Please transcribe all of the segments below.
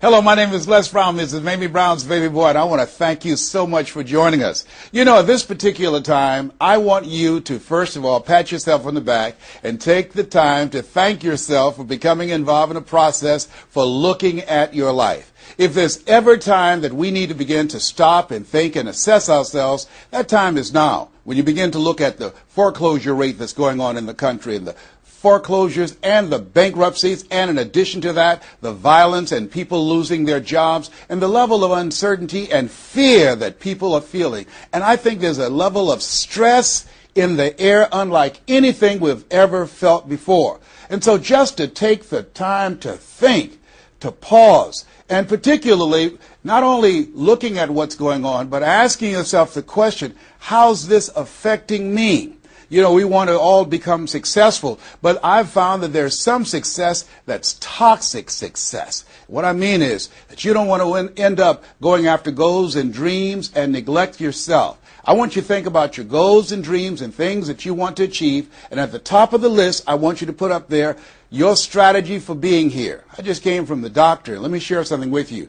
Hello, my name is Les Brown. This is Mamie Brown's baby boy, and I want to thank you so much for joining us. You know, at this particular time, I want you to, first of all, pat yourself on the back and take the time to thank yourself for becoming involved in a process for looking at your life. If there's ever time that we need to begin to stop and think and assess ourselves, that time is now. When you begin to look at the foreclosure rate that's going on in the country and the foreclosures and the bankruptcies, and in addition to that, the violence and people losing their jobs and the level of uncertainty and fear that people are feeling. And I think there's a level of stress in the air unlike anything we've ever felt before. And so just to take the time to think, to pause, and particularly not only looking at what's going on, but asking yourself the question, how's this affecting me? You know, we want to all become successful, but I've found that there's some success that's toxic success. What I mean is that you don't want to end up going after goals and dreams and neglect yourself. I want you to think about your goals and dreams and things that you want to achieve, and at the top of the list, I want you to put up there your strategy for being here. I just came from the doctor. Let me share something with you.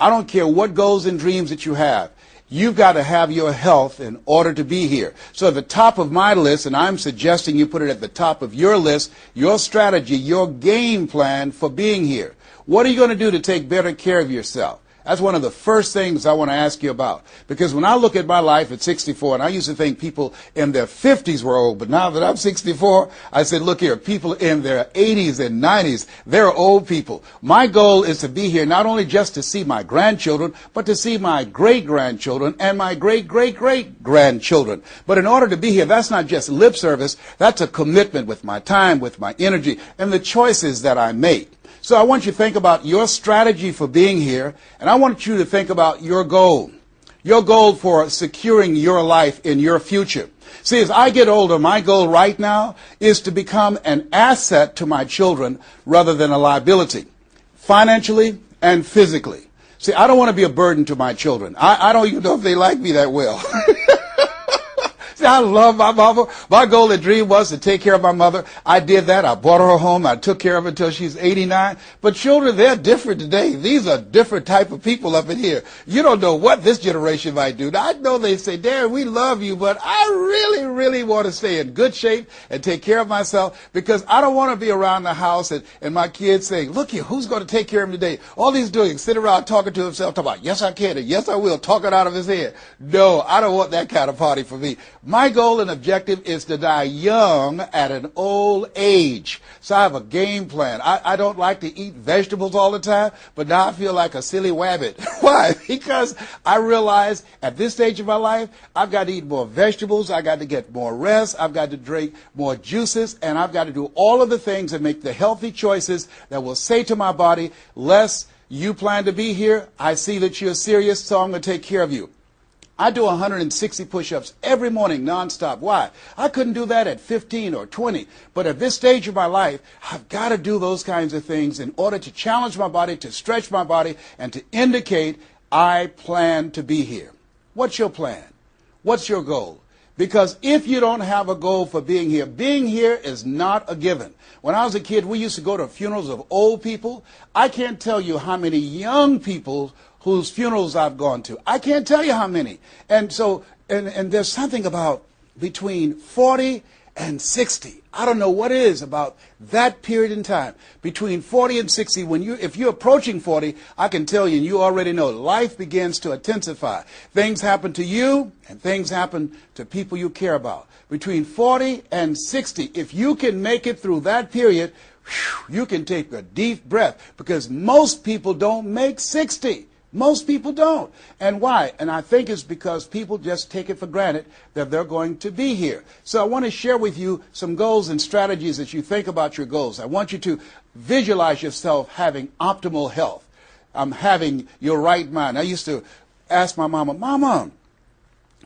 I don't care what goals and dreams that you have. You've got to have your health in order to be here. So at the top of my list, and I'm suggesting you put it at the top of your list, your strategy, your game plan for being here. What are you going to do to take better care of yourself? That's one of the first things I want to ask you about. Because when I look at my life at 64, and I used to think people in their 50s were old, but now that I'm 64, I said, look here, people in their 80s and 90s, they're old people. My goal is to be here not only just to see my grandchildren, but to see my great-grandchildren and my great-great-great-grandchildren. But in order to be here, that's not just lip service, that's a commitment with my time, with my energy, and the choices that I make. So I want you to think about your strategy for being here, and I want you to think about your goal for securing your life in your future. See, as I get older, my goal right now is to become an asset to my children rather than a liability, financially and physically. See, I don't want to be a burden to my children. I don't even know if they like me that well. See, I love my mama. My goal and dream was to take care of my mother. I did that. I bought her a home. I took care of her until she's 89. But children, they're different today. These are different type of people up in here. You don't know what this generation might do. Now, I know they say, Darren, we love you, but I really, really want to stay in good shape and take care of myself because I don't want to be around the house and my kids saying, look here, who's going to take care of him today? All he's doing is sitting around talking to himself, talking about, yes, I can, and yes, I will, talking out of his head. No, I don't want that kind of party for me. My goal and objective is to die young at an old age. So I have a game plan. I don't like to eat vegetables all the time, but now I feel like a silly wabbit. Why? Because I realize at this stage of my life, I've got to eat more vegetables, I've got to get more rest, I've got to drink more juices, and I've got to do all of the things that make the healthy choices that will say to my body, Les, you plan to be here, I see that you're serious, so I'm going to take care of you. I do 160 push-ups every morning nonstop. Why? I couldn't do that at 15 or 20. But at this stage of my life, I've got to do those kinds of things in order to challenge my body, to stretch my body, and to indicate I plan to be here. What's your plan? What's your goal? Because if you don't have a goal for being here is not a given. When I was a kid, we used to go to funerals of old people. I can't tell you how many young people whose funerals I've gone to. I can't tell you how many. And so, and there's something about between 40 and 60. I don't know what it is about that period in time. Between 40 and 60, if you're approaching 40, I can tell you, and you already know, life begins to intensify. Things happen to you, and things happen to people you care about. Between 40 and 60, if you can make it through that period, you can take a deep breath, because most people don't make 60. Most people don't. And why? And I think it's because people just take it for granted that they're going to be here. So I want to share with you some goals and strategies as you think about your goals. I want you to visualize yourself having optimal health. Having your right mind. I used to ask my mama, Mama,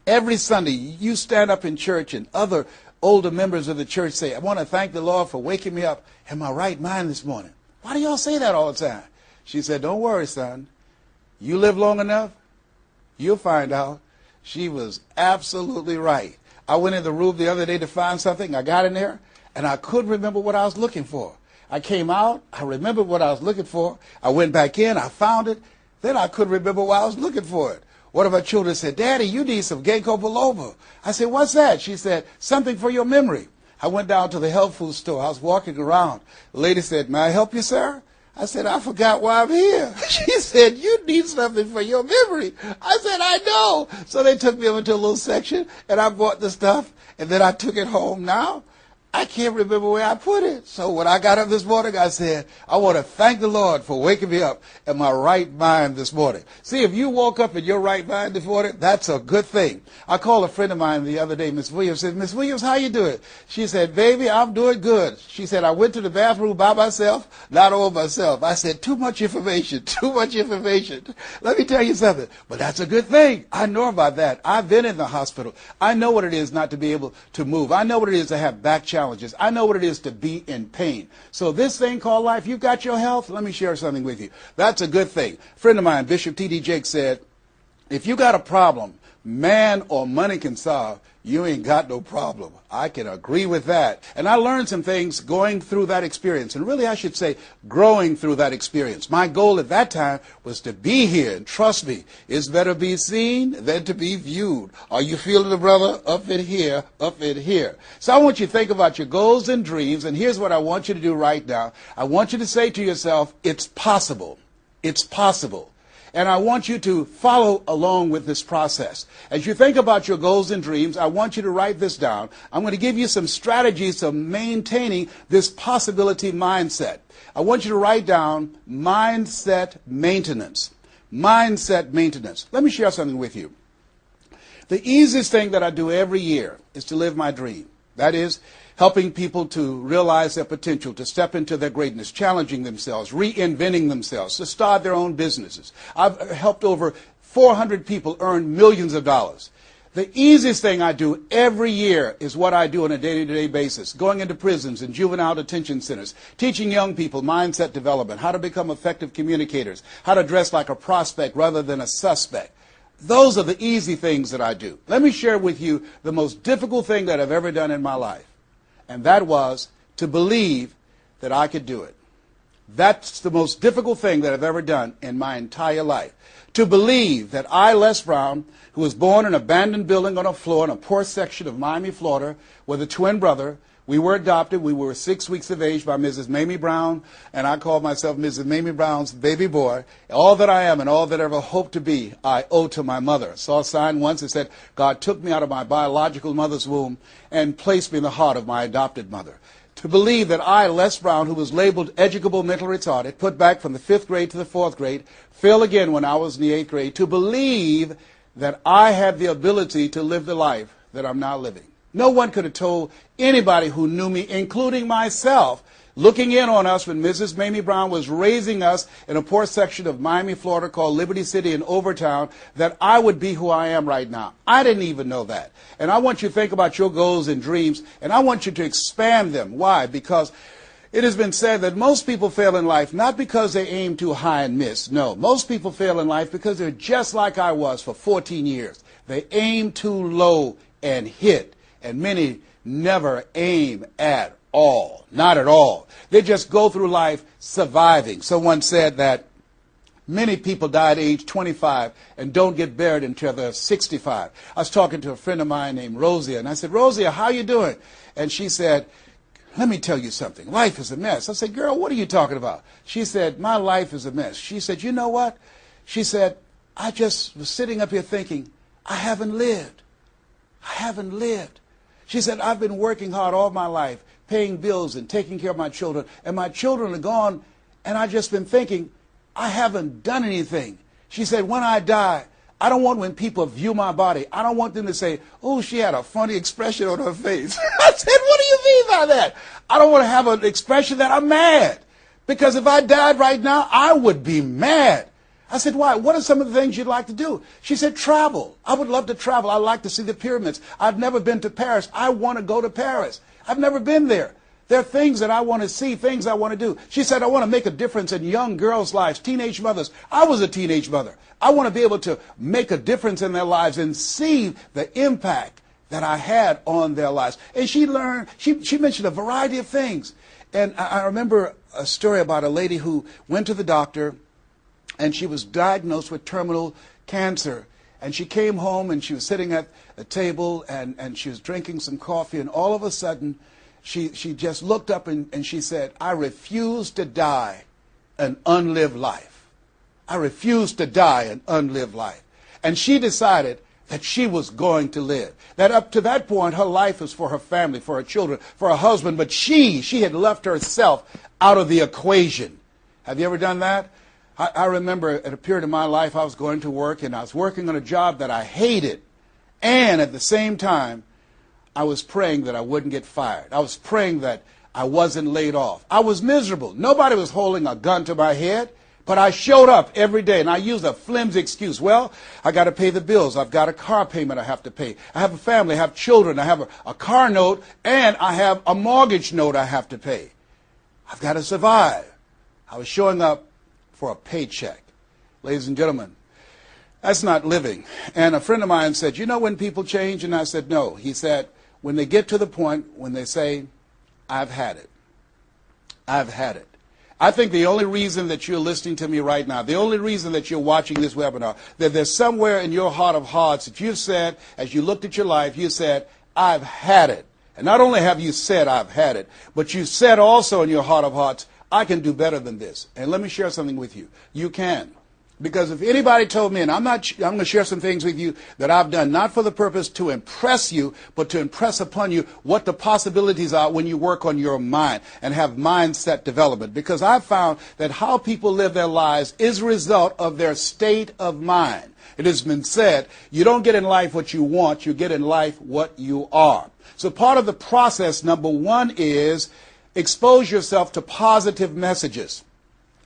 every Sunday you stand up in church and other older members of the church say, I want to thank the Lord for waking me up in my right mind this morning. Why do y'all say that all the time? She said, don't worry, son. You live long enough, you'll find out. She was absolutely right. I went in the room the other day to find something. I got in there, and I couldn't remember what I was looking for. I came out, I remembered what I was looking for. I went back in, I found it. Then I couldn't remember why I was looking for it. One of my children said, Daddy, you need some ginkgo biloba. I said, what's that? She said, something for your memory. I went down to the health food store. I was walking around. The lady said, may I help you, sir? I said, I forgot why I'm here. She said, you need something for your memory. I said, I know. So they took me over to a little section, and I bought the stuff, and then I took it home. Now, I can't remember where I put it. So when I got up this morning, I said, I want to thank the Lord for waking me up in my right mind this morning. See, if you woke up in your right mind this morning, that's a good thing. I called a friend of mine the other day, Miss Williams, said, Miss Williams, how you doing? She said, baby, I'm doing good. She said, I went to the bathroom by myself, not all myself. I said, too much information, too much information. Let me tell you something, but that's a good thing. I know about that. I've been in the hospital. I know what it is not to be able to move. I know what it is to have back challenges. I know what it is to be in pain. So this thing called life, you've got your health. Let me share something with you. That's a good thing. A friend of mine, Bishop T.D. Jakes, said, if you got a problem man or money can solve, you ain't got no problem. I can agree with that. And I learned some things going through that experience. And really, I should say, growing through that experience. My goal at that time was to be here. And trust me, it's better be seen than to be viewed. Are you feeling it, brother? Up in here, up in here. So I want you to think about your goals and dreams. And here's what I want you to do right now. I want you to say to yourself, it's possible. It's possible. And I want you to follow along with this process. As you think about your goals and dreams, I want you to write this down. I'm going to give you some strategies of maintaining this possibility mindset. I want you to write down mindset maintenance. Mindset maintenance. Let me share something with you. The easiest thing that I do every year is to live my dream. That is, helping people to realize their potential, to step into their greatness, challenging themselves, reinventing themselves, to start their own businesses. I've helped over 400 people earn millions of dollars. The easiest thing I do every year is what I do on a day-to-day basis, going into prisons and juvenile detention centers, teaching young people mindset development, how to become effective communicators, how to dress like a prospect rather than a suspect. Those are the easy things that I do. Let me share with you the most difficult thing that I've ever done in my life. And that was to believe that I could do it. That's the most difficult thing that I've ever done in my entire life. To believe that I, Les Brown, who was born in an abandoned building on a floor in a poor section of Miami, Florida, with a twin brother. We were adopted. We were 6 weeks of age by Mrs. Mamie Brown, and I called myself Mrs. Mamie Brown's baby boy. All that I am and all that I ever hope to be, I owe to my mother. I saw a sign once that said, God took me out of my biological mother's womb and placed me in the heart of my adopted mother. To believe that I, Les Brown, who was labeled educable mental retarded, put back from the 5th grade to the 4th grade, failed again when I was in the 8th grade, to believe that I had the ability to live the life that I'm now living. No one could have told anybody who knew me, including myself, looking in on us when Mrs. Mamie Brown was raising us in a poor section of Miami, Florida called Liberty City in Overtown, that I would be who I am right now. I didn't even know that. And I want you to think about your goals and dreams, and I want you to expand them. Why? Because it has been said that most people fail in life not because they aim too high and miss. No, most people fail in life because they're just like I was for 14 years. They aim too low and hit. And many never aim at all, not at all. They just go through life surviving. Someone said that many people die at age 25 and don't get buried until they're 65. I was talking to a friend of mine named Rosia, and I said, Rosia, how you doing? And she said, let me tell you something. Life is a mess. I said, girl, what are you talking about? She said, my life is a mess. She said, you know what? She said, I just was sitting up here thinking, I haven't lived. I haven't lived. She said, I've been working hard all my life, paying bills and taking care of my children, and my children are gone, and I've just been thinking, I haven't done anything. She said, when I die, I don't want when people view my body, I don't want them to say, oh, she had a funny expression on her face. I said, what do you mean by that? I don't want to have an expression that I'm mad. Because if I died right now, I would be mad. I said, why? What are some of the things you'd like to do? She said, travel. I would love to travel. I'd like to see the pyramids. I've never been to Paris. I want to go to Paris. I've never been there. There are things that I want to see, things I want to do. She said, I want to make a difference in young girls' lives, teenage mothers. I was a teenage mother. I want to be able to make a difference in their lives and see the impact that I had on their lives. And she mentioned a variety of things. And I remember a story about a lady who went to the doctor, and she was diagnosed with terminal cancer. And she came home, and she was sitting at a table, and she was drinking some coffee, and all of a sudden, she just looked up and she said, "I refuse to die an unlived life. I refuse to die an unlived life." And she decided that she was going to live. That up to that point, her life was for her family, for her children, for her husband, but she had left herself out of the equation. Have you ever done that? I remember at a period of my life, I was going to work, and I was working on a job that I hated. And at the same time, I was praying that I wouldn't get fired. I was praying that I wasn't laid off. I was miserable. Nobody was holding a gun to my head, but I showed up every day, and I used a flimsy excuse. Well, I got to pay the bills. I've got a car payment I have to pay. I have a family. I have children. I have a car note, and I have a mortgage note I have to pay. I've got to survive. I was showing up for a paycheck. Ladies and gentlemen, that's not living. And a friend of mine said, "You know when people change?" And I said, "No." He said, "When they get to the point when they say, 'I've had it. I've had it.'" I think the only reason that you're listening to me right now, the only reason that you're watching this webinar, that there's somewhere in your heart of hearts that you've said, as you looked at your life, you said, "I've had it." And not only have you said, "I've had it," but you said also in your heart of hearts, "I can do better than this." And let me share something with you. You can. Because if anybody told me, and I'm going to share some things with you that I've done, not for the purpose to impress you, but to impress upon you what the possibilities are when you work on your mind and have mindset development. Because I've found that how people live their lives is a result of their state of mind. It has been said, you don't get in life what you want, you get in life what you are. So part of the process, number one, is expose yourself to positive messages.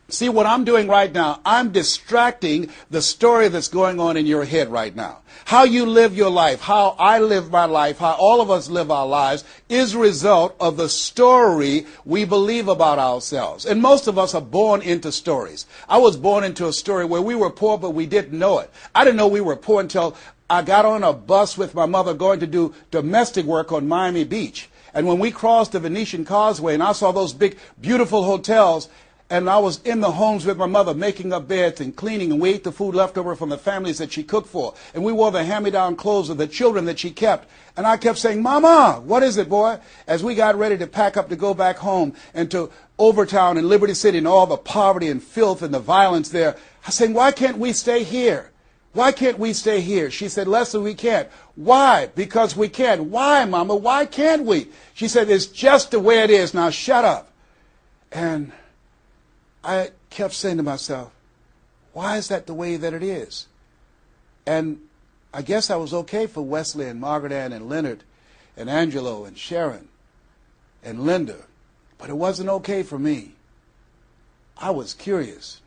See, what I'm doing right now, I'm distracting the story that's going on in your head right now. How you live your life, how I live my life, how all of us live our lives is a result of the story we believe about ourselves. And most of us are born into stories. I was born into a story where we were poor, but we didn't know it. I didn't know we were poor until I got on a bus with my mother going to do domestic work on Miami Beach. And when we crossed the Venetian Causeway and I saw those big, beautiful hotels, and I was in the homes with my mother making up beds and cleaning, and we ate the food left over from the families that she cooked for. And we wore the hand-me-down clothes of the children that she kept. And I kept saying, "Mama, what is it, boy?" As we got ready to pack up to go back home and to Overtown and Liberty City and all the poverty and filth and the violence there, I was saying, "Why can't we stay here? Why can't we stay here?" She said, "Leslie, we can't." "Why?" "Because we can't." "Why, Mama? Why can't we?" She said, "It's just the way it is. Now shut up." And I kept saying to myself, why is that the way that it is? And I guess I was okay for Wesley and Margaret Ann and Leonard and Angelo and Sharon and Linda, but it wasn't okay for me. I was curious.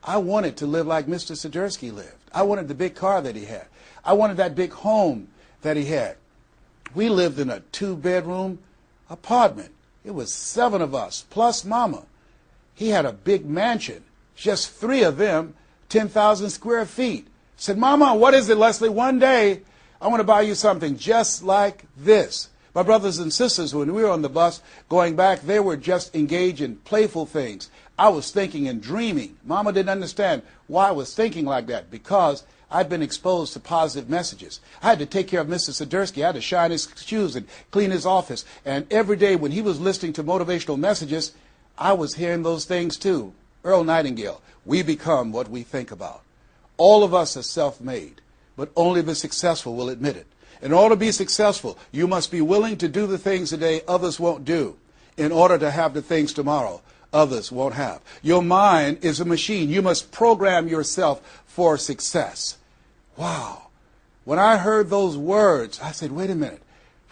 I wanted to live like Mr. Swiderski lived. I wanted the big car that he had. I wanted that big home that he had. We lived in a 2-bedroom apartment. It was 7 of us, plus Mama. He had a big mansion, just 3 of them, 10,000 square feet. I said, "Mama, what is it, Leslie? One day, I want to buy you something just like this." My brothers and sisters, when we were on the bus going back, they were just engaged in playful things. I was thinking and dreaming. Mama didn't understand why I was thinking like that, because I'd been exposed to positive messages. I had to take care of Mr. Swiderski. I had to shine his shoes and clean his office. And every day when he was listening to motivational messages, I was hearing those things too. Earl Nightingale, we become what we think about. All of us are self-made, but only the successful will admit it. In order to be successful, you must be willing to do the things today others won't do in order to have the things tomorrow others won't have. Your mind is a machine. You must program yourself for success. Wow. When I heard those words, I said, wait a minute.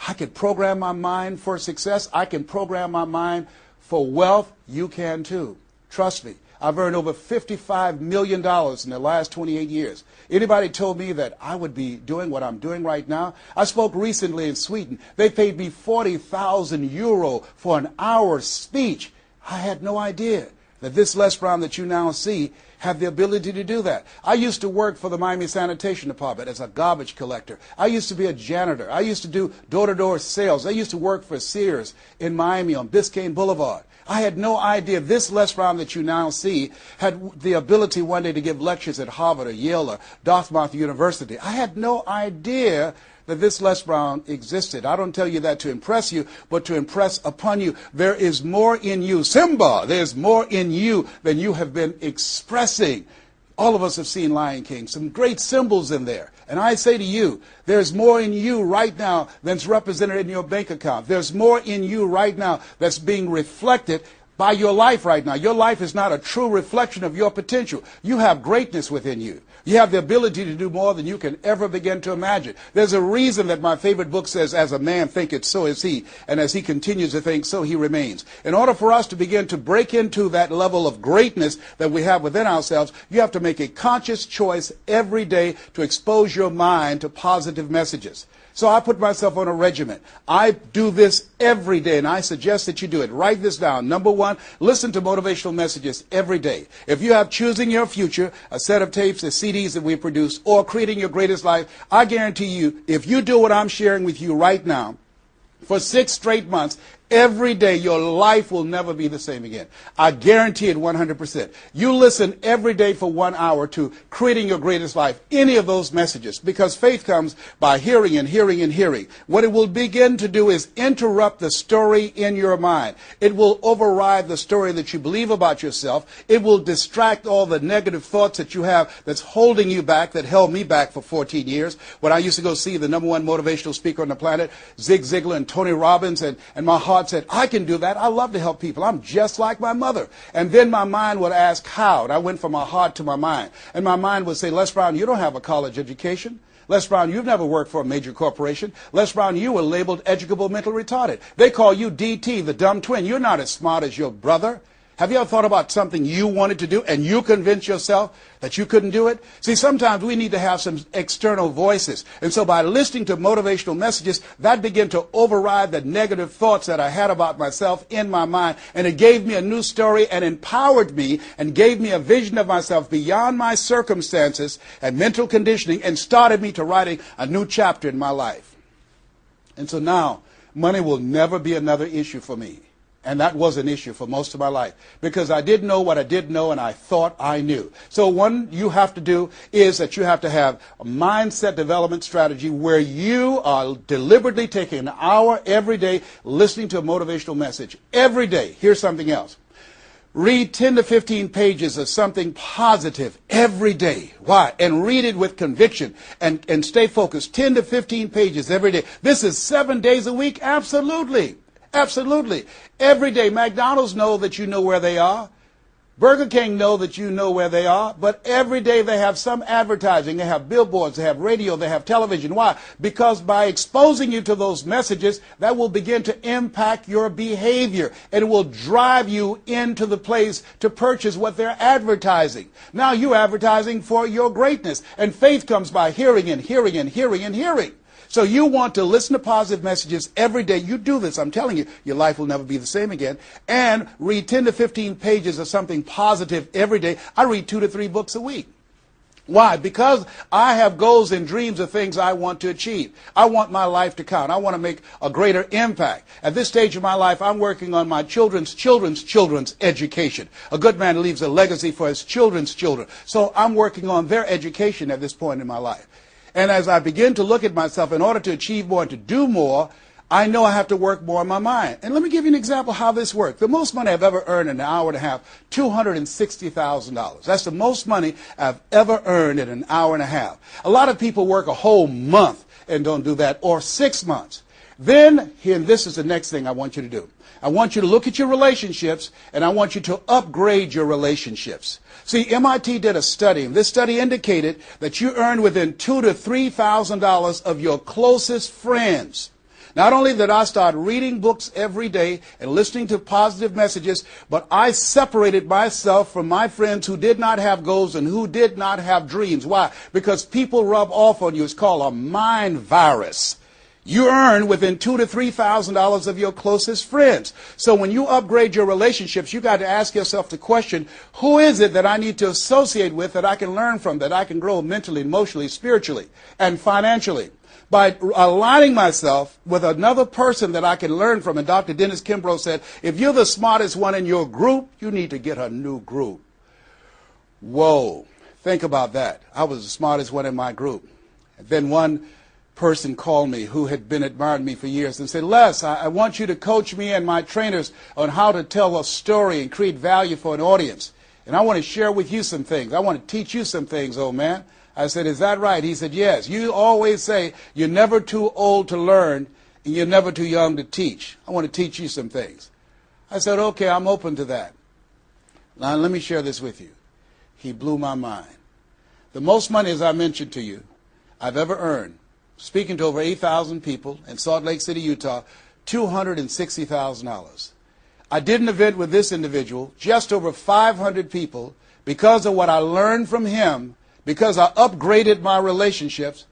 I can program my mind for success. I can program my mind for wealth. You can too. Trust me. I've earned over $55 million in the last 28 years. Anybody told me that I would be doing what I'm doing right now? I spoke recently in Sweden. They paid me 40,000 euro for an hour speech. I had no idea that this Les Brown that you now see have the ability to do that. I used to work for the Miami Sanitation Department as a garbage collector. I used to be a janitor. I used to do door-to-door sales. I used to work for Sears in Miami on Biscayne Boulevard. I had no idea this Les Brown that you now see had the ability one day to give lectures at Harvard or Yale or Dartmouth University. I had no idea that this Les Brown existed. I don't tell you that to impress you, but to impress upon you. There is more in you. Simba, there's more in you than you have been expressing. All of us have seen Lion King, some great symbols in there. And I say to you, there's more in you right now than's represented in your bank account. There's more in you right now that's being reflected by your life right now. Your life is not a true reflection of your potential. You have greatness within you. You have the ability to do more than you can ever begin to imagine. There's a reason that my favorite book says, as a man thinketh, so is he. And as he continues to think, so he remains. In order for us to begin to break into that level of greatness that we have within ourselves, you have to make a conscious choice every day to expose your mind to positive messages. So I put myself on a regimen. I do this every day, and I suggest that you do it. Write this down. Number one, listen to motivational messages every day. If you have Choosing Your Future, a set of tapes, the CDs that we produce, or Creating Your Greatest Life, I guarantee you, if you do what I'm sharing with you right now, for 6 straight months, every day, your life will never be the same again. I guarantee it 100%. You listen every day for 1 hour to Creating Your Greatest Life, any of those messages, because faith comes by hearing and hearing and hearing. What it will begin to do is interrupt the story in your mind. It will override the story that you believe about yourself. It will distract all the negative thoughts that you have that's holding you back, that held me back for 14 years. When I used to go see the #1 motivational speaker on the planet, Zig Ziglar and Tony Robbins, and my heart said, I can do that. I love to help people. I'm just like my mother. And then my mind would ask how. And I went from my heart to my mind. And my mind would say, Les Brown, you don't have a college education. Les Brown, you've never worked for a major corporation. Les Brown, you were labeled educable mental retarded. They call you DT, the dumb twin. You're not as smart as your brother. Have you ever thought about something you wanted to do and you convinced yourself that you couldn't do it? See, sometimes we need to have some external voices. And so by listening to motivational messages, that began to override the negative thoughts that I had about myself in my mind. And it gave me a new story and empowered me and gave me a vision of myself beyond my circumstances and mental conditioning and started me to writing a new chapter in my life. And so now, money will never be another issue for me. And that was an issue for most of my life because I didn't know what I didn't know and I thought I knew. So one you have to do is that you have to have a mindset development strategy where you are deliberately taking an hour every day listening to a motivational message. Every day. Here's something else. Read 10 to 15 pages of something positive every day. Why? And read it with conviction and stay focused. 10 to 15 pages every day. This is 7 days a week? Absolutely. Absolutely. Every day, McDonald's know that you know where they are. Burger King know that you know where they are. But every day they have some advertising. They have billboards. They have radio. They have television. Why? Because by exposing you to those messages, that will begin to impact your behavior. And it will drive you into the place to purchase what they're advertising. Now you're advertising for your greatness. And faith comes by hearing and hearing and hearing and hearing. So you want to listen to positive messages every day. You do this, I'm telling you, your life will never be the same again. And read 10 to 15 pages of something positive every day. I read 2 to 3 books a week. Why? Because I have goals and dreams of things I want to achieve. I want my life to count. I want to make a greater impact. At this stage of my life, I'm working on my children's education. A good man leaves a legacy for his children's children. So I'm working on their education at this point in my life. And as I begin to look at myself, in order to achieve more and to do more, I know I have to work more on my mind. And let me give you an example how this works. The most money I've ever earned in an hour and a half, $260,000. That's the most money I've ever earned in an hour and a half. A lot of people work a whole month and don't do that, or 6 months. Then, and this is the next thing I want you to do. I want you to look at your relationships, and I want you to upgrade your relationships. See, MIT did a study, and this study indicated that you earn within $2,000 to $3,000 of your closest friends. Not only did I start reading books every day and listening to positive messages, but I separated myself from my friends who did not have goals and who did not have dreams. Why? Because people rub off on you. It's called a mind virus. You earn within $2,000 to $3,000 of your closest friends. So when you upgrade your relationships, you got to ask yourself the question, who is it that I need to associate with that I can learn from, that I can grow mentally, emotionally, spiritually, and financially? by aligning myself with another person that I can learn from. And Dr. Dennis Kimbrough said, if you're the smartest one in your group, you need to get a new group. Whoa, think about that. I was the smartest one in my group. And then one person called me who had been admiring me for years and said, Les, I want you to coach me and my trainers on how to tell a story and create value for an audience. And I want to share with you some things. I want to teach you some things, old man. I said, is that right? He said, yes. You always say you're never too old to learn and you're never too young to teach. I want to teach you some things. I said, okay, I'm open to that. Now, let me share this with you. He blew my mind. The most money, as I mentioned to you, I've ever earned, speaking to over 8,000 people in Salt Lake City, Utah, $260,000. I did an event with this individual, just over 500 people, because of what I learned from him, because I upgraded my relationships.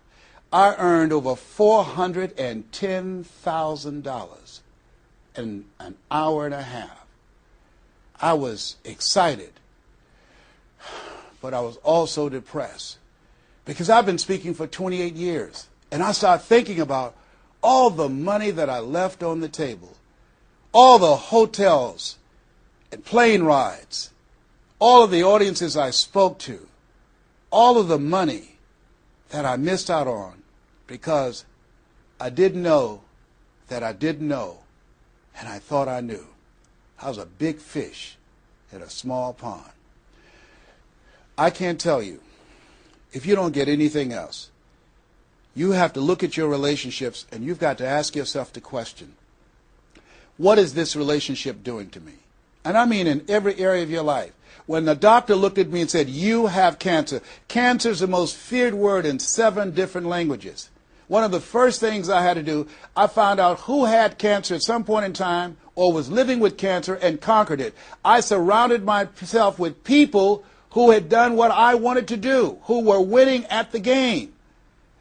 I earned over $410,000 in an hour and a half. I was excited, but I was also depressed, because I've been speaking for 28 years. And I started thinking about all the money that I left on the table, all the hotels and plane rides, all of the audiences I spoke to, all of the money that I missed out on because I didn't know that I didn't know, and I thought I knew. I was a big fish in a small pond. I can't tell you, if you don't get anything else, you have to look at your relationships and you've got to ask yourself the question, what is this relationship doing to me? And I mean in every area of your life. When the doctor looked at me and said, you have cancer. Cancer is the most feared word in 7 different languages. One of the first things I had to do, I found out who had cancer at some point in time or was living with cancer and conquered it. I surrounded myself with people who had done what I wanted to do, who were winning at the game.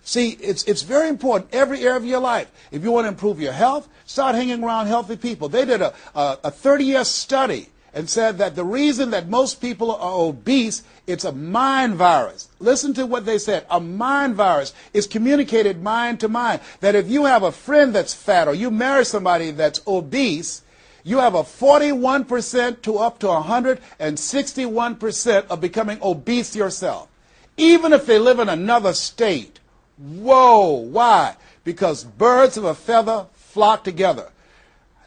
See, it's very important, every area of your life. If you want to improve your health, start hanging around healthy people. They did a 30-year study and said that the reason that most people are obese, it's a mind virus. Listen to what they said. A mind virus is communicated mind to mind. That if you have a friend that's fat or you marry somebody that's obese, you have a 41% to up to 161% of becoming obese yourself. Even if they live in another state. Whoa, why? Because birds of a feather flock together.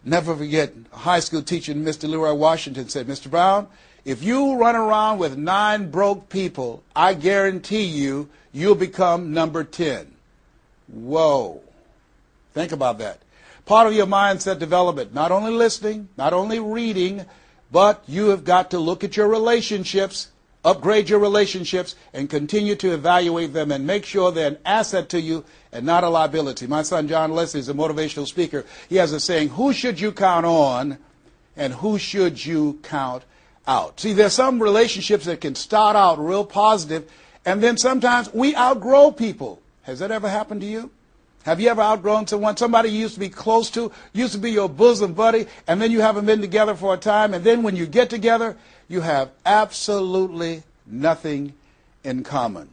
Never forget, a high school teacher, Mr. Leroy Washington, said, Mr. Brown, if you run around with 9 broke people, I guarantee you, you'll become number 10. Whoa. Think about that. Part of your mindset development, not only listening, not only reading, but you have got to look at your relationships, upgrade your relationships, and continue to evaluate them and make sure they're an asset to you and not a liability. My son John Leslie is a motivational speaker. He has a saying, who should you count on and who should you count out? See, there's some relationships that can start out real positive, and then sometimes we outgrow people. Has that ever happened to you? Have you ever outgrown someone? Somebody you used to be close to, used to be your bosom buddy, and then you haven't been together for a time, and then when you get together, you have absolutely nothing in common.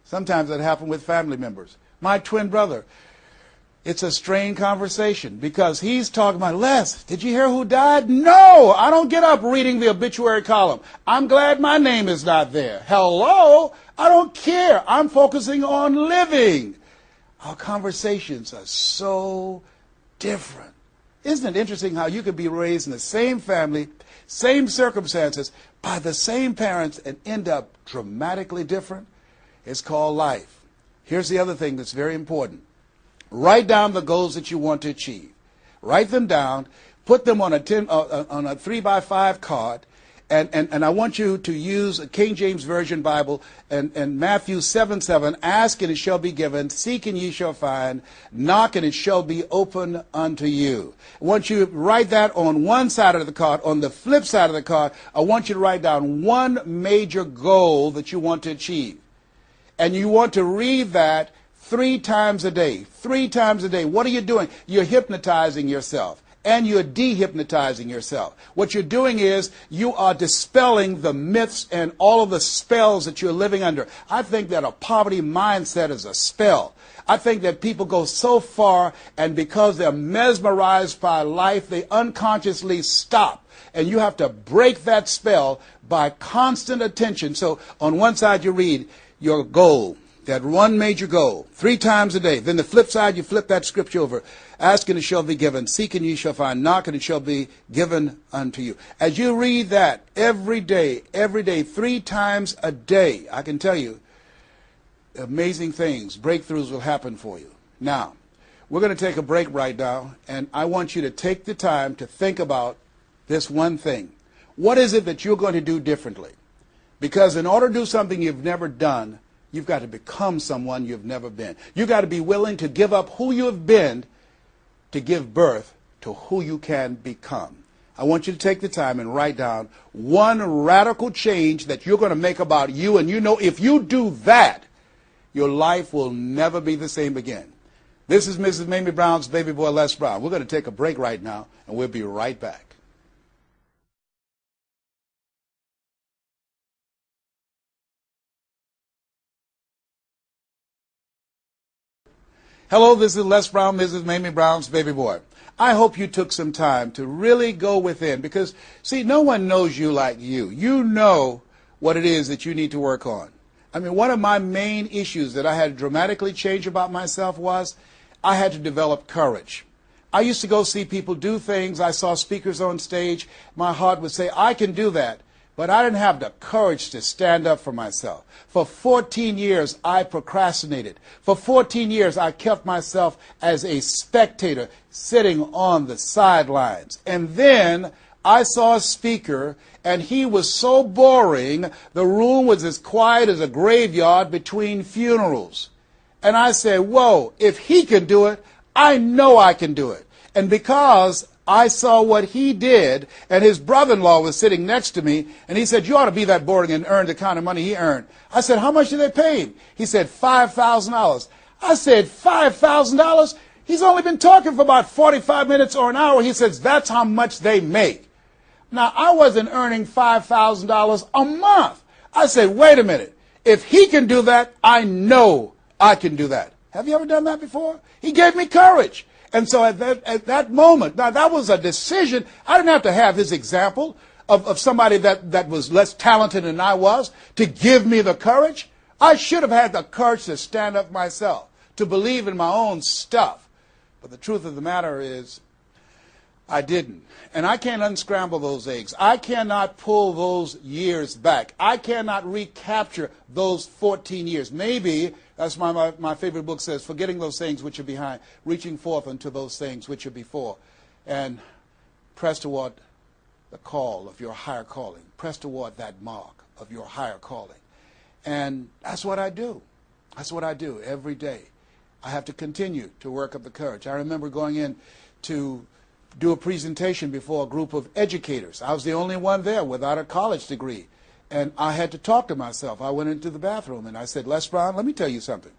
Sometimes that happens with family members. My twin brother, it's a strained conversation because he's talking about, Les, did you hear who died? No, I don't get up reading the obituary column. I'm glad my name is not there. Hello, I don't care. I'm focusing on living. Our conversations are so different. Isn't it interesting how you could be raised in the same family, same circumstances, by the same parents and end up dramatically different? It's called life. Here's the other thing that's very important. Write down the goals that you want to achieve. Write them down. Put them on a 3x5 card. And I want you to use a King James Version Bible and Matthew 7:7. Ask and it shall be given. Seek and ye shall find. Knock and it shall be open unto you. I want you to write that on one side of the card. On the flip side of the card, I want you to write down one major goal that you want to achieve. And you want to read that 3 times a day. 3 times a day. What are you doing? You're hypnotizing yourself. and you're dehypnotizing yourself. What you're doing is you are dispelling the myths and all of the spells that you're living under. I think that a poverty mindset is a spell. I think that people go so far, and because they're mesmerized by life, they unconsciously stop. And you have to break that spell by constant attention. So on one side you read your goal, that one major goal, 3 times a day. Then the flip side, you flip that scripture over. Ask and it shall be given. Seek and ye shall find. Knock and it shall be given unto you. As you read that every day, 3 times a day, I can tell you, amazing things, breakthroughs will happen for you. Now, we're going to take a break right now, and I want you to take the time to think about this one thing. What is it that you're going to do differently? Because in order to do something you've never done, you've got to become someone you've never been. You've got to be willing to give up who you have been to give birth to who you can become. I want you to take the time and write down one radical change that you're going to make about you, and you know if you do that, your life will never be the same again. This is Mrs. Mamie Brown's baby boy, Les Brown. We're going to take a break right now, and we'll be right back. Hello, this is Les Brown, Mrs. Mamie Brown's baby boy. I hope you took some time to really go within because, see, no one knows you like you. You know what it is that you need to work on. I mean, one of my main issues that I had to dramatically change about myself was I had to develop courage. I used to go see people do things. I saw speakers on stage. My heart would say, I can do that. But I didn't have the courage to stand up for myself. For 14 years, I procrastinated. For 14 years, I kept myself as a spectator sitting on the sidelines. And then I saw a speaker, and he was so boring, the room was as quiet as a graveyard between funerals. And I said, whoa, if he can do it, I know I can do it. And because I saw what he did, and his brother-in-law was sitting next to me, and he said, you ought to be that boring and earn the kind of money he earned. I said, how much did they pay him? He said, $5,000. I said, $5,000? He's only been talking for about 45 minutes or an hour. He says, that's how much they make. Now, I wasn't earning $5,000 a month. I said, wait a minute. If he can do that, I know I can do that. Have you ever done that before? He gave me courage. And so at that moment, now that was a decision. I didn't have to have his example of somebody that was less talented than I was to give me the courage. I should have had the courage to stand up myself, to believe in my own stuff. But the truth of the matter is, I didn't. And I can't unscramble those eggs. I cannot pull those years back. I cannot recapture those 14 years. Maybe, that's my favorite book says, forgetting those things which are behind, reaching forth unto those things which are before. And press toward the call of your higher calling. Press toward that mark of your higher calling. And that's what I do. That's what I do every day. I have to continue to work up the courage. I remember going in to do a presentation before a group of educators. I was the only one there without a college degree. And I had to talk to myself. I went into the bathroom and I said, Les Brown, let me tell you something.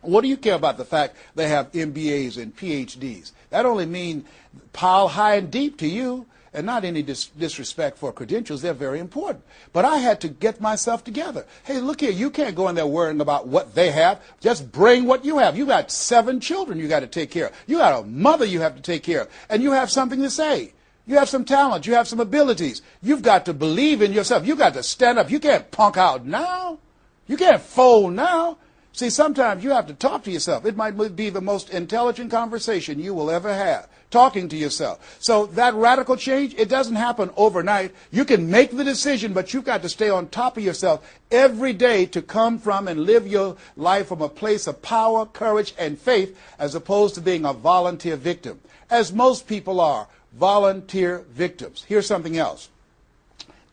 What do you care about the fact they have MBAs and PhDs? That only means pile high and deep to you, and not any disrespect for credentials. They're very important. But I had to get myself together. Hey, look here, you can't go in there worrying about what they have. Just bring what you have. You got 7 children you got to take care of. You got a mother you have to take care of. And you have something to say. You have some talent. You have some abilities. You've got to believe in yourself. You've got to stand up. You can't punk out now. You can't fold now. See, sometimes you have to talk to yourself. It might be the most intelligent conversation you will ever have, talking to yourself. So that radical change, it doesn't happen overnight. You can make the decision, but you've got to stay on top of yourself every day to come from and live your life from a place of power, courage, and faith, as opposed to being a volunteer victim, as most people are, volunteer victims. Here's something else.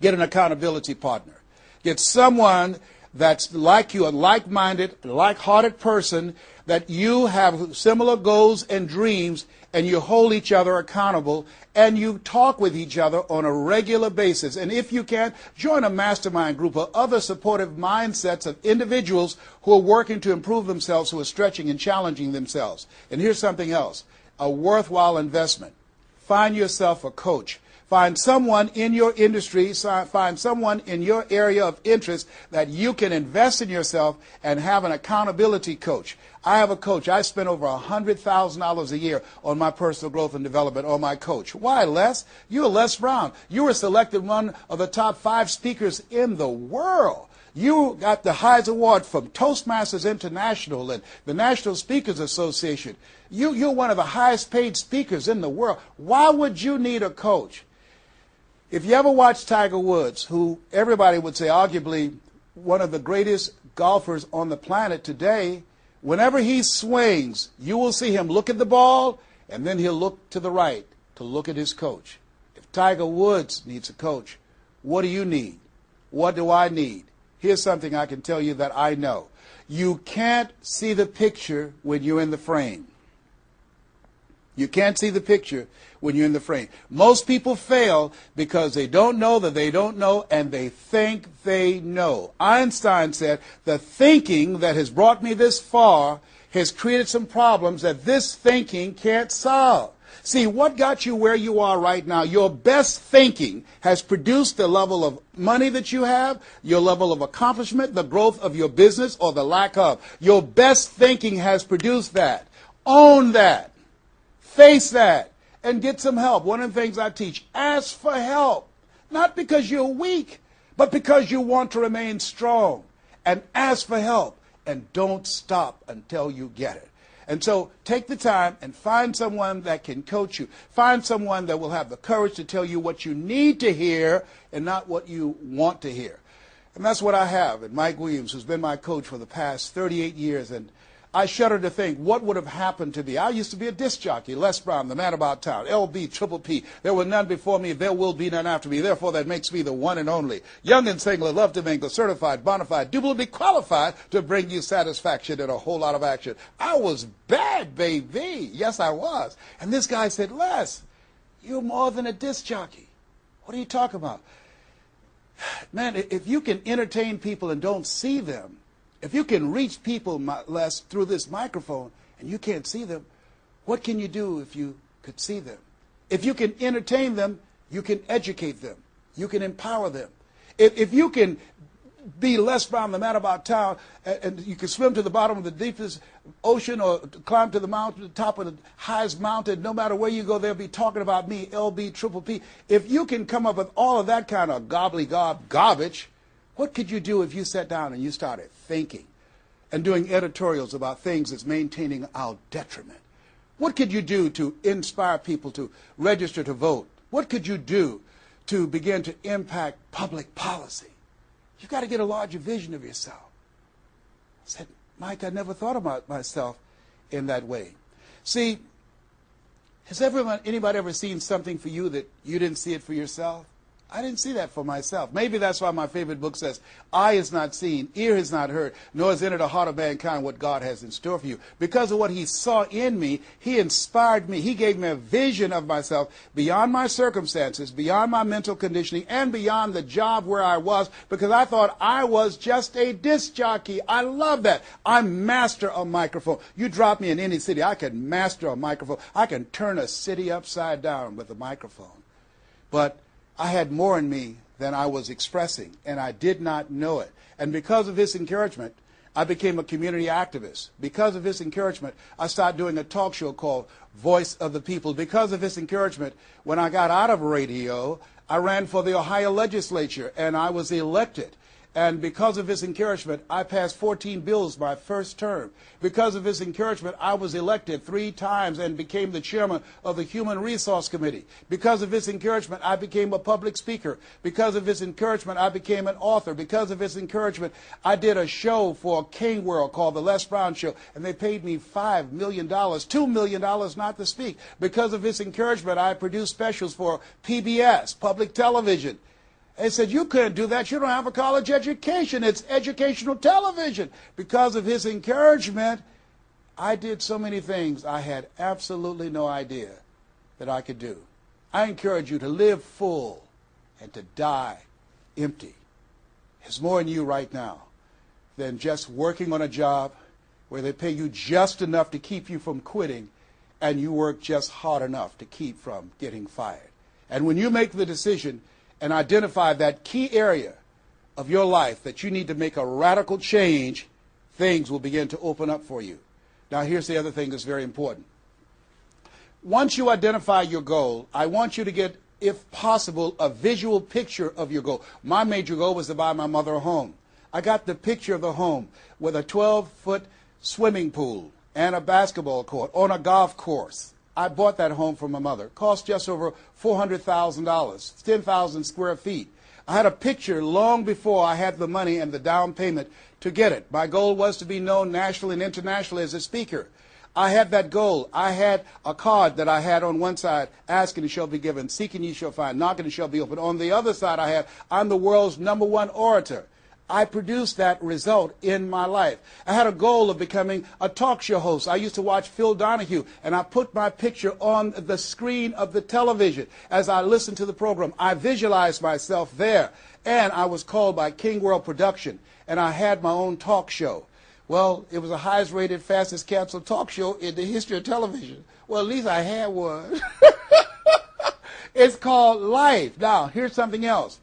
Get an accountability partner. Get someone that's like you, a like-minded, like-hearted person, that you have similar goals and dreams, and you hold each other accountable, and you talk with each other on a regular basis. And if you can, join a mastermind group of other supportive mindsets of individuals who are working to improve themselves, who are stretching and challenging themselves. And here's something else, a worthwhile investment. find yourself a coach. Find someone in your industry, find someone in your area of interest that you can invest in yourself and have an accountability coach. I have a coach. I spend over $100,000 a year on my personal growth and development on my coach. Why, Les? You're Les Brown. You were selected one of the top 5 speakers in the world. You got the Heise Award from Toastmasters International and the National Speakers Association. You're one of the highest paid speakers in the world. Why would you need a coach? If you ever watch Tiger Woods, who everybody would say arguably one of the greatest golfers on the planet today, whenever he swings, you will see him look at the ball, and then he'll look to the right to look at his coach. If Tiger Woods needs a coach, what do you need? What do I need? Here's something I can tell you that I know. You can't see the picture when you're in the frame. You can't see the picture when you're in the frame. Most people fail because they don't know that they don't know, and they think they know. Einstein said, the thinking that has brought me this far has created some problems that this thinking can't solve. See, what got you where you are right now? Your best thinking has produced the level of money that you have, your level of accomplishment, the growth of your business, or the lack of. Your best thinking has produced that. Own that. Face that and get some help. One of the things I teach, ask for help. Not because you're weak, but because you want to remain strong. And ask for help. And don't stop until you get it. And so take the time and find someone that can coach you. Find someone that will have the courage to tell you what you need to hear and not what you want to hear. And that's what I have in Mike Williams, who's been my coach for the past 38 years. And I shudder to think what would have happened to me. I used to be a disc jockey, Les Brown, the man about town, LB, Triple P. There were none before me, there will be none after me. Therefore, that makes me the one and only. Young and single, love to mingle, certified, bona fide, duly qualified to bring you satisfaction and a whole lot of action. I was bad, baby. Yes, I was. And this guy said, Les, you're more than a disc jockey. What are you talking about? Man, if you can entertain people and don't see them, if you can reach people, Les, through this microphone and you can't see them, what can you do if you could see them? If you can entertain them, you can educate them. You can empower them. If you can be Les Brown, the man about town, and you can swim to the bottom of the deepest ocean or climb to the mountain, the top of the highest mountain, no matter where you go, they'll be talking about me, LB, Triple P. If you can come up with all of that kind of gobbledygook garbage, what could you do if you sat down and you started thinking and doing editorials about things that's maintaining our detriment? What could you do to inspire people to register to vote? What could you do to begin to impact public policy? You've got to get a larger vision of yourself. I said, Mike, I never thought about myself in that way. See, has anybody ever seen something for you that you didn't see it for yourself? I didn't see that for myself. Maybe that's why my favorite book says, eye has not seen, ear has not heard, nor has entered the heart of mankind what God has in store for you. Because of what he saw in me, he inspired me. He gave me a vision of myself beyond my circumstances, beyond my mental conditioning, and beyond the job where I was, because I thought I was just a disc jockey. I love that. I'm master of microphone. You drop me in any city, I can master a microphone. I can turn a city upside down with a microphone. But I had more in me than I was expressing, and I did not know it. And because of his encouragement, I became a community activist. Because of his encouragement, I started doing a talk show called Voice of the People. Because of his encouragement, when I got out of radio, I ran for the Ohio legislature, and I was elected. And because of his encouragement, I passed 14 bills my first term. Because of his encouragement, I was elected 3 times and became the chairman of the Human Resource Committee. Because of his encouragement, I became a public speaker. Because of his encouragement, I became an author. Because of his encouragement, I did a show for King World called The Les Brown Show, and they paid me $5 million, $2 million not to speak. Because of his encouragement, I produced specials for PBS, public television. They said, you couldn't do that. You don't have a college education. It's educational television. Because of his encouragement, I did so many things I had absolutely no idea that I could do. I encourage you to live full and to die empty. There's more in you right now than just working on a job where they pay you just enough to keep you from quitting and you work just hard enough to keep from getting fired. And when you make the decision and identify that key area of your life that you need to make a radical change, things will begin to open up for you. Now, here's the other thing that's very important. Once you identify your goal, I want you to get, if possible, a visual picture of your goal. My major goal was to buy my mother a home. I got the picture of the home with a 12-foot swimming pool and a basketball court on a golf course. I bought that home for my mother. It cost just over $400,000, 10,000 square feet. I had a picture long before I had the money and the down payment to get it. My goal was to be known nationally and internationally as a speaker. I had that goal. I had a card that I had on one side, asking and shall be given, seeking ye shall find, knocking and shall be opened. On the other side I had, I'm the world's #1 orator. I produced that result in my life. I had a goal of becoming a talk show host. I used to watch Phil Donahue, and I put my picture on the screen of the television as I listened to the program. I visualized myself there, and I was called by King World Production, and I had my own talk show. Well, it was the highest rated, fastest canceled talk show in the history of television. Well, at least I had one. It's called life. Now, here's something else.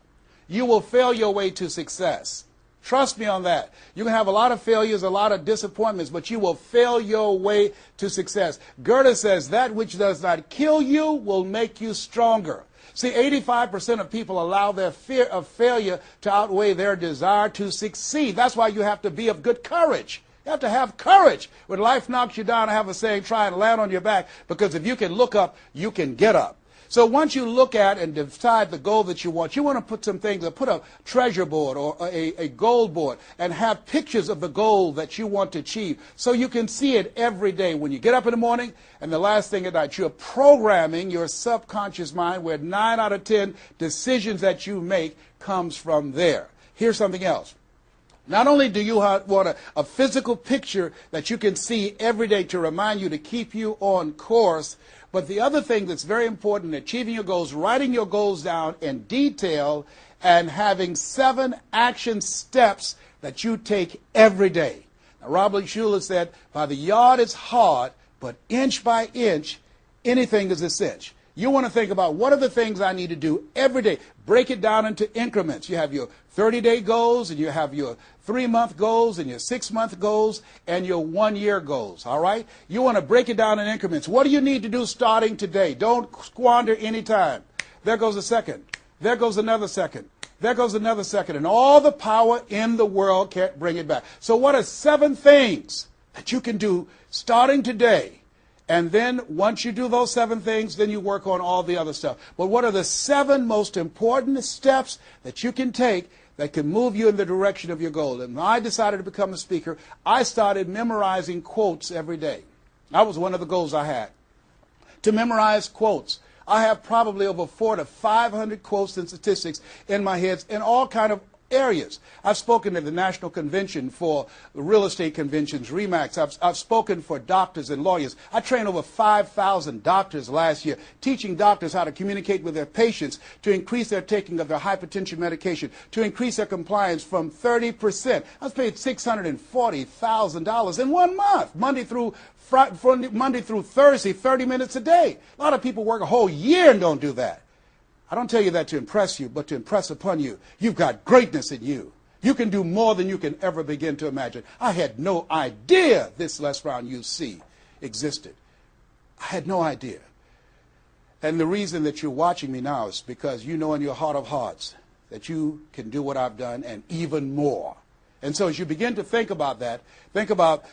You will fail your way to success. Trust me on that. You can have a lot of failures, a lot of disappointments, but you will fail your way to success. Goethe says, that which does not kill you will make you stronger. See, 85% of people allow their fear of failure to outweigh their desire to succeed. That's why you have to be of good courage. You have to have courage. When life knocks you down, I have a saying, try and land on your back, because if you can look up, you can get up. So once you look at and decide the goal that you want to put some things, put a treasure board or a goal board and have pictures of the goal that you want to achieve so you can see it every day when you get up in the morning and the last thing at night. You're programming your subconscious mind where 9 out of 10 decisions that you make comes from there. Here's something else. Not only do you want a physical picture that you can see every day to remind you, to keep you on course, but the other thing that's very important in achieving your goals, writing your goals down in detail and having 7 action steps that you take every day. Now, Robert Schuller said, by the yard it's hard, but inch by inch, anything is a cinch. You want to think about what are the things I need to do every day. Break it down into increments. You have your 30-day goals, and you have your 3-month goals, and your 6-month goals, and your 1-year goals, all right? You want to break it down in increments. What do you need to do starting today? Don't squander any time. There goes a second. There goes another second. There goes another second. And all the power in the world can't bring it back. So what are 7 things that you can do starting today? And then once you do those 7 things, then you work on all the other stuff. But what are the 7 most important steps that you can take that can move you in the direction of your goal? And when I decided to become a speaker, I started memorizing quotes every day. That was one of the goals I had, to memorize quotes. I have probably over 400 to 500 quotes and statistics in my head in all kind of areas. I've spoken at the National Convention for real estate conventions, RE/MAX. I've spoken for doctors and lawyers. I trained over 5,000 doctors last year, teaching doctors how to communicate with their patients to increase their taking of their hypertension medication, to increase their compliance from 30%. I was paid $640,000 in 1 month, Monday through Thursday, 30 minutes a day. A lot of people work a whole year and don't do that. I don't tell you that to impress you, but to impress upon you. You've got greatness in you. You can do more than you can ever begin to imagine. I had no idea this Les Brown UC existed. I had no idea. And the reason that you're watching me now is because you know in your heart of hearts that you can do what I've done and even more. And so as you begin to think about that, think about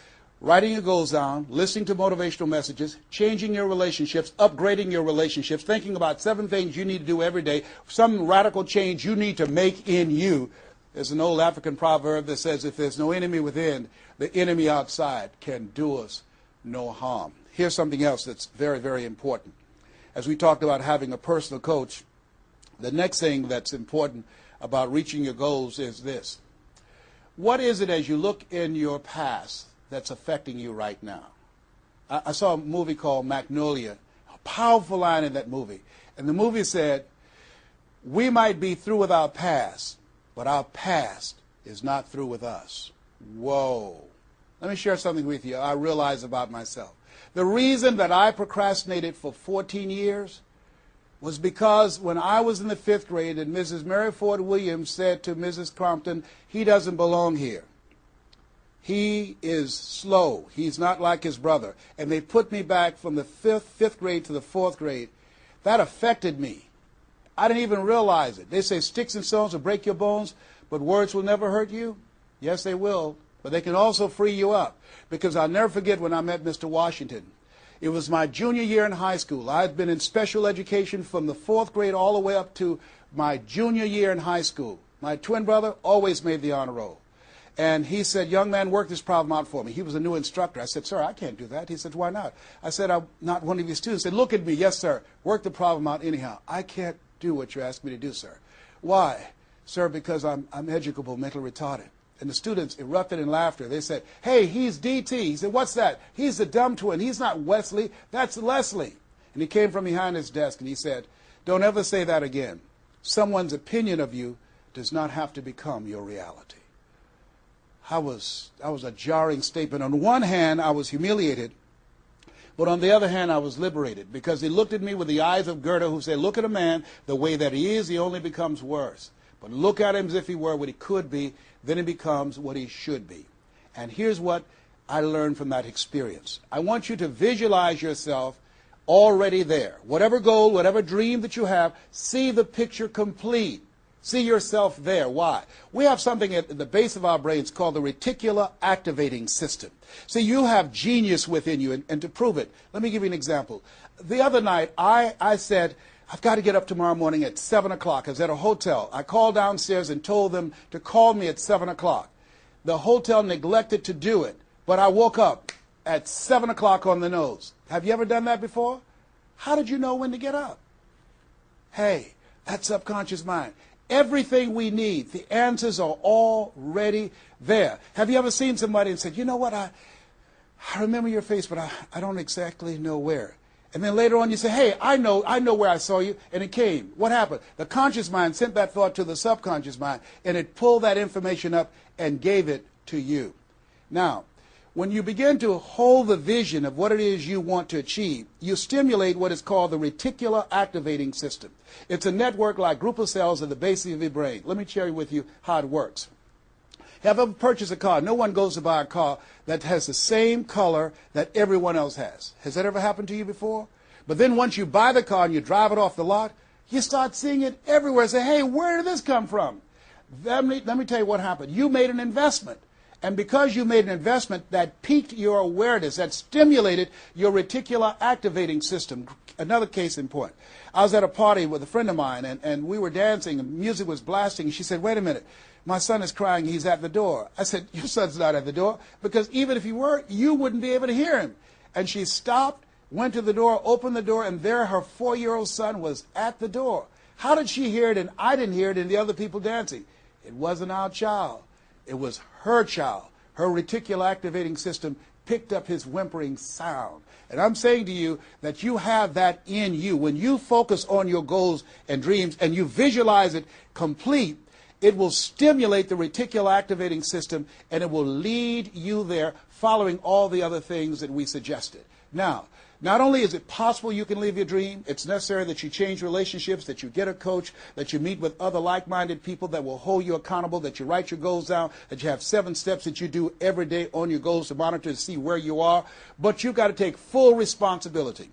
writing your goals down, listening to motivational messages, changing your relationships, upgrading your relationships, thinking about 7 things you need to do every day, some radical change you need to make in you. There's an old African proverb that says, if there's no enemy within, the enemy outside can do us no harm. Here's something else that's very, very important. As we talked about having a personal coach, the next thing that's important about reaching your goals is this. What is it as you look in your past that's affecting you right now? I saw a movie called Magnolia, a powerful line in that movie. And the movie said, we might be through with our past, but our past is not through with us. Whoa. Let me share something with you I realize about myself. The reason that I procrastinated for 14 years was because when I was in the 5th grade and Mrs. Mary Ford Williams said to Mrs. Crompton, he doesn't belong here. He is slow. He's not like his brother. And they put me back from the 5th grade to the 4th grade. That affected me. I didn't even realize it. They say sticks and stones will break your bones, but words will never hurt you. Yes, they will. But they can also free you up. Because I'll never forget when I met Mr. Washington. It was my junior year in high school. I had been in special education from the 4th grade all the way up to my junior year in high school. My twin brother always made the honor roll. And he said, young man, work this problem out for me. He was a new instructor. I said, sir, I can't do that. He said, why not? I said, I'm not one of your students. He said, look at me. Yes, sir. Work the problem out anyhow. I can't do what you asked me to do, sir. Why? Sir, because I'm educable, mentally retarded. And the students erupted in laughter. They said, hey, he's D.T. He said, what's that? He's the dumb twin. He's not Wesley. That's Leslie. And he came from behind his desk and he said, don't ever say that again. Someone's opinion of you does not have to become your reality. That was a jarring statement. On one hand, I was humiliated. But on the other hand, I was liberated because he looked at me with the eyes of Goethe who said, look at a man the way that he is, he only becomes worse. But look at him as if he were what he could be, then he becomes what he should be. And here's what I learned from that experience. I want you to visualize yourself already there. Whatever goal, whatever dream that you have, see the picture complete. See yourself there. Why? We have something at the base of our brains called the reticular activating system. See, you have genius within you, and to prove it, let me give you an example. The other night, I said, I've got to get up tomorrow morning at 7 o'clock. I was at a hotel. I called downstairs and told them to call me at 7 o'clock. The hotel neglected to do it, but I woke up at 7 o'clock on the nose. Have you ever done that before? How did you know when to get up? Hey, that's subconscious mind. Everything we need, the answers are already there. Have you ever seen somebody and said, you know what, I remember your face, but I don't exactly know where. And then later on you say, hey, I know where I saw you, and it came. What happened? The conscious mind sent that thought to the subconscious mind, and it pulled that information up and gave it to you. Now, when you begin to hold the vision of what it is you want to achieve, you stimulate what is called the reticular activating system. It's a network like group of cells at the base of your brain. Let me share with you how it works. Have you ever purchased a car? No one goes to buy a car that has the same color that everyone else has. Has that ever happened to you before? But then once you buy the car and you drive it off the lot, you start seeing it everywhere. Say, hey, where did this come from? Let me tell you what happened. You made an investment. And because you made an investment, that piqued your awareness, that stimulated your reticular activating system. Another case in point. I was at a party with a friend of mine, and we were dancing, and music was blasting, and she said, wait a minute, my son is crying, he's at the door. I said, your son's not at the door, because even if he were, you wouldn't be able to hear him. And she stopped, went to the door, opened the door, and there her 4-year-old son was at the door. How did she hear it and I didn't hear it and the other people dancing? It wasn't our child. It was her child. Her reticular activating system picked up his whimpering sound. And I'm saying to you that you have that in you. When you focus on your goals and dreams and you visualize it complete, it will stimulate the reticular activating system and it will lead you there following all the other things that we suggested. Now, not only is it possible you can live your dream, it's necessary that you change relationships, that you get a coach, that you meet with other like-minded people that will hold you accountable, that you write your goals down, that you have 7 steps that you do every day on your goals to monitor to see where you are. But you've got to take full responsibility.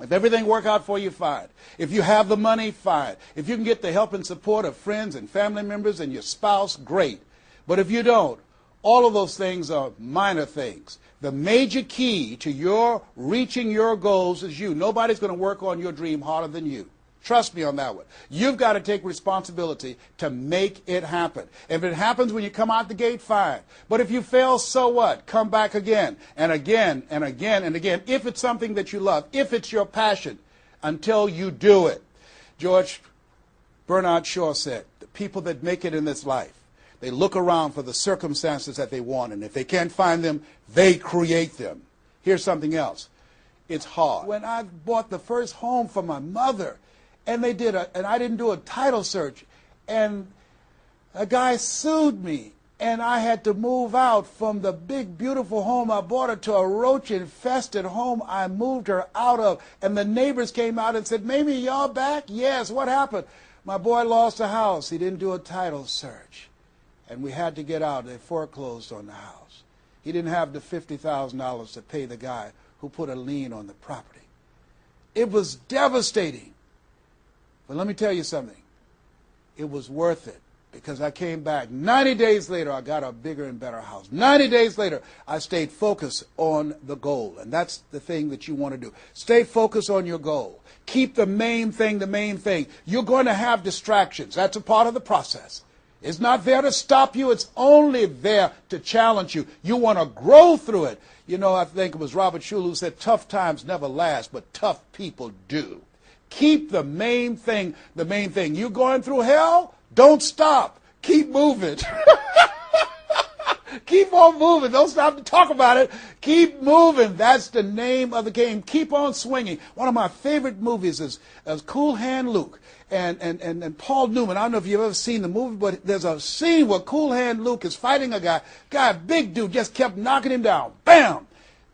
If everything works out for you, fine. If you have the money, fine. If you can get the help and support of friends and family members and your spouse, great. But if you don't, all of those things are minor things. The major key to your reaching your goals is you. Nobody's going to work on your dream harder than you. Trust me on that one. You've got to take responsibility to make it happen. If it happens when you come out the gate, fine. But if you fail, so what? Come back again and again and again and again. If it's something that you love, if it's your passion, until you do it. George Bernard Shaw said, the people that make it in this life, they look around for the circumstances that they want, and if they can't find them, they create them. Here's something else. It's hard. When I bought the first home for my mother, and I didn't do a title search, and a guy sued me, And I had to move out from the big, beautiful home I bought her to a roach-infested home I moved her out of. And the neighbors came out and said, Mamie, y'all back? Yes, what happened? My boy lost a house. He didn't do a title search. And we had to get out. They foreclosed on the house. He didn't have the $50,000 to pay the guy who put a lien on the property. It was devastating. But let me tell you something. It was worth it. Because I came back. 90 days later, I got a bigger and better house. 90 days later, I stayed focused on the goal. And that's the thing that you want to do. Stay focused on your goal. Keep the main thing the main thing. You're going to have distractions. That's a part of the process. It's not there to stop you. It's only there to challenge you. You want to grow through it. You know, I think it was Robert Schuller who said, tough times never last, but tough people do. Keep the main thing the main thing. You're going through hell? Don't stop. Keep moving. Keep on moving. Don't stop to talk about it. Keep moving. That's the name of the game. Keep on swinging. One of my favorite movies is Cool Hand Luke and Paul Newman. I don't know if you've ever seen the movie, but there's a scene where Cool Hand Luke is fighting a guy, big dude, just kept knocking him down. Bam!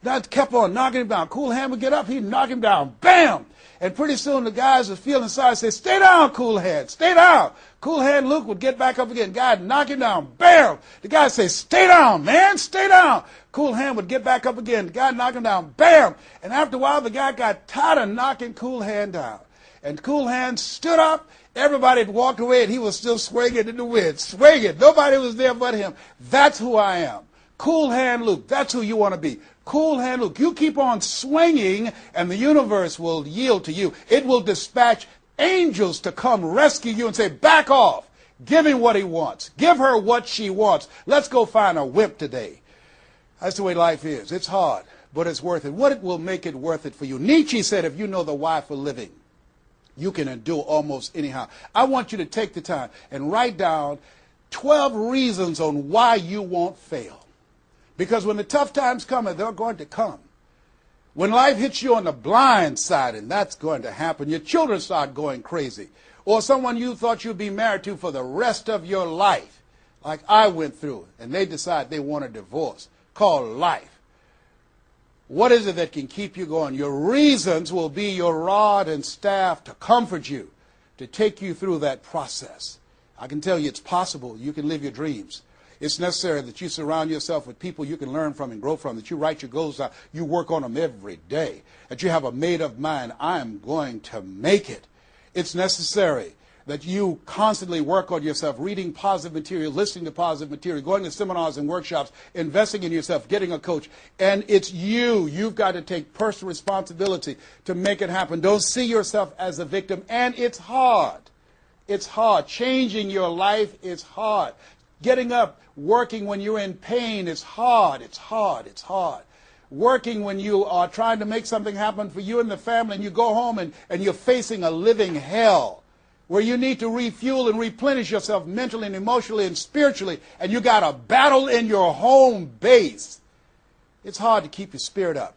That kept on knocking him down. Cool Hand would get up, he'd knock him down. Bam! And pretty soon the guys was feeling sorry, say, stay down, Cool Hand, stay down. Cool Hand Luke would get back up again. Guy would knock him down. Bam! The guy would say, stay down, man, stay down. Cool Hand would get back up again. The guy would knock him down. Bam! And after a while, the guy got tired of knocking Cool Hand down. And Cool Hand stood up. Everybody had walked away, and he was still swinging in the wind. Swinging. Nobody was there but him. That's who I am. Cool Hand Luke. That's who you want to be. Cool Hand Luke. You keep on swinging, and the universe will yield to you. It will dispatch angels to come rescue you and say, back off. Give him what he wants. Give her what she wants. Let's go find a wimp today. That's the way life is. It's hard, but it's worth it. What will make it worth it for you? Nietzsche said, if you know the why for living, you can endure almost anyhow. I want you to take the time and write down 12 reasons on why you won't fail. Because when the tough times come, and they're going to come, when life hits you on the blind side, and that's going to happen, your children start going crazy, or someone you thought you'd be married to for the rest of your life, like I went through, and they decide they want a divorce, called life. What is it that can keep you going? Your reasons will be your rod and staff to comfort you, to take you through that process. I can tell you it's possible. You can live your dreams. It's necessary that you surround yourself with people you can learn from and grow from, that you write your goals out, you work on them every day, that you have a made-up mind, I'm going to make it. It's necessary that you constantly work on yourself, reading positive material, listening to positive material, going to seminars and workshops, investing in yourself, getting a coach. And it's you. You've got to take personal responsibility to make it happen. Don't see yourself as a victim. And it's hard. It's hard. Changing your life is hard. Getting up, working when you're in pain is hard. It's hard. It's hard. Working when you are trying to make something happen for you and the family, and you go home and you're facing a living hell where you need to refuel and replenish yourself mentally and emotionally and spiritually, and you got a battle in your home base. It's hard to keep your spirit up.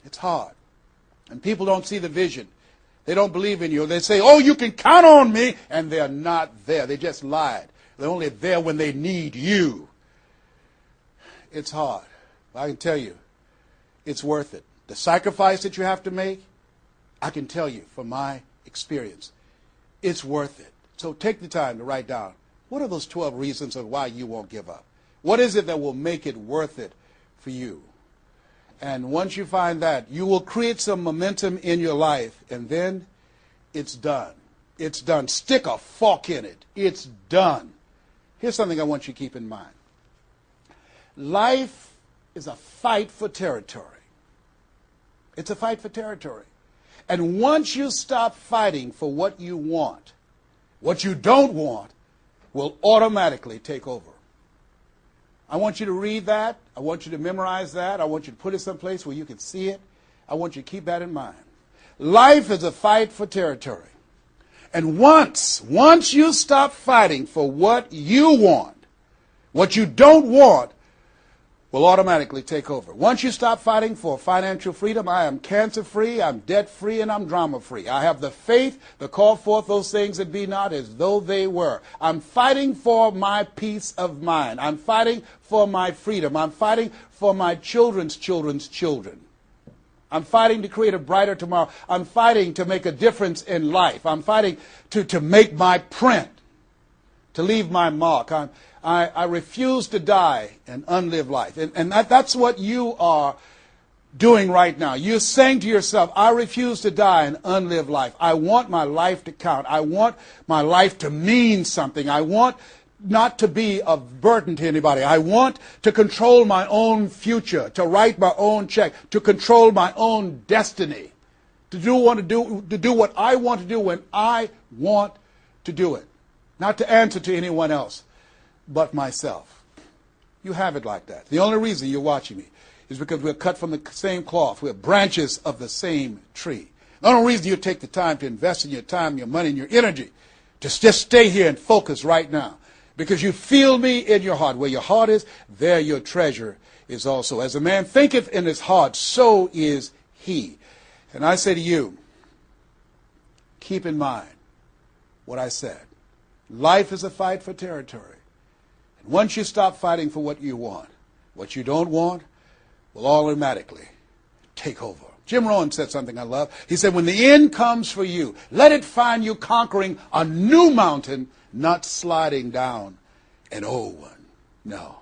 It's hard. And people don't see the vision. They don't believe in you. They say, oh, you can count on me, and they're not there. They just lied. They're only there when they need you. It's hard. I can tell you, it's worth it. The sacrifice that you have to make, I can tell you from my experience, it's worth it. So take the time to write down, what are those 12 reasons of why you won't give up? What is it that will make it worth it for you? And once you find that, you will create some momentum in your life, and then it's done. It's done. Stick a fork in it. It's done. Here's something I want you to keep in mind. Life is a fight for territory. It's a fight for territory. And once you stop fighting for what you want, what you don't want will automatically take over. I want you to read that. I want you to memorize that. I want you to put it someplace where you can see it. I want you to keep that in mind. Life is a fight for territory. And once you stop fighting for what you want, what you don't want will automatically take over. Once you stop fighting for financial freedom, I am cancer-free, I'm debt-free, and I'm drama-free. I have the faith to call forth those things that be not as though they were. I'm fighting for my peace of mind. I'm fighting for my freedom. I'm fighting for my children's children's children. I'm fighting to create a brighter tomorrow. I'm fighting to make a difference in life. I'm fighting to make my print, to leave my mark. I refuse to die and unlive life. And that's what you are doing right now. You're saying to yourself, I refuse to die and unlive life. I want my life to count. I want my life to mean something. I want not to be a burden to anybody. I want to control my own future, to write my own check, to control my own destiny, to do what I want to do when I want to do it, not to answer to anyone else but myself. You have it like that. The only reason you're watching me is because we're cut from the same cloth. We're branches of the same tree. The only reason you take the time to invest in your time, your money, and your energy to just stay here and focus right now, because you feel me in your heart. Where your heart is, there your treasure is also. As a man thinketh in his heart, so is he. And I say to you, keep in mind what I said. Life is a fight for territory. And once you stop fighting for what you want, what you don't want will automatically take over. Jim Rohn said something I love. He said, when the end comes for you, let it find you conquering a new mountain, not sliding down an old one. No.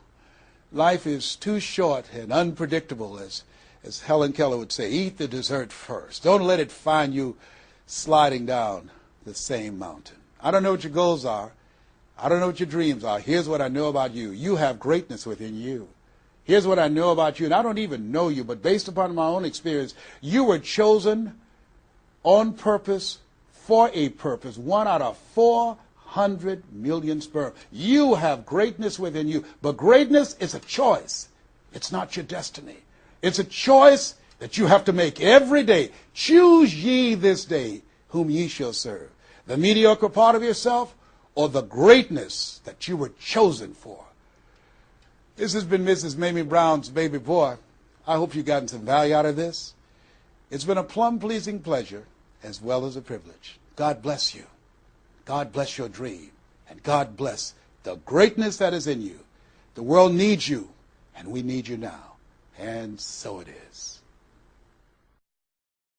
Life is too short and unpredictable, as Helen Keller would say. Eat the dessert first. Don't let it find you sliding down the same mountain. I don't know what your goals are. I don't know what your dreams are. Here's what I know about you. You have greatness within you. Here's what I know about you, and I don't even know you, but based upon my own experience, you were chosen on purpose for a purpose. 1 out of 400 million sperm. You have greatness within you, but greatness is a choice. It's not your destiny. It's a choice that you have to make every day. Choose ye this day whom ye shall serve. The mediocre part of yourself or the greatness that you were chosen for. This has been Mrs. Mamie Brown's Baby Boy. I hope you've gotten some value out of this. It's been a plum-pleasing pleasure as well as a privilege. God bless you. God bless your dream. And God bless the greatness that is in you. The world needs you, and we need you now. And so it is.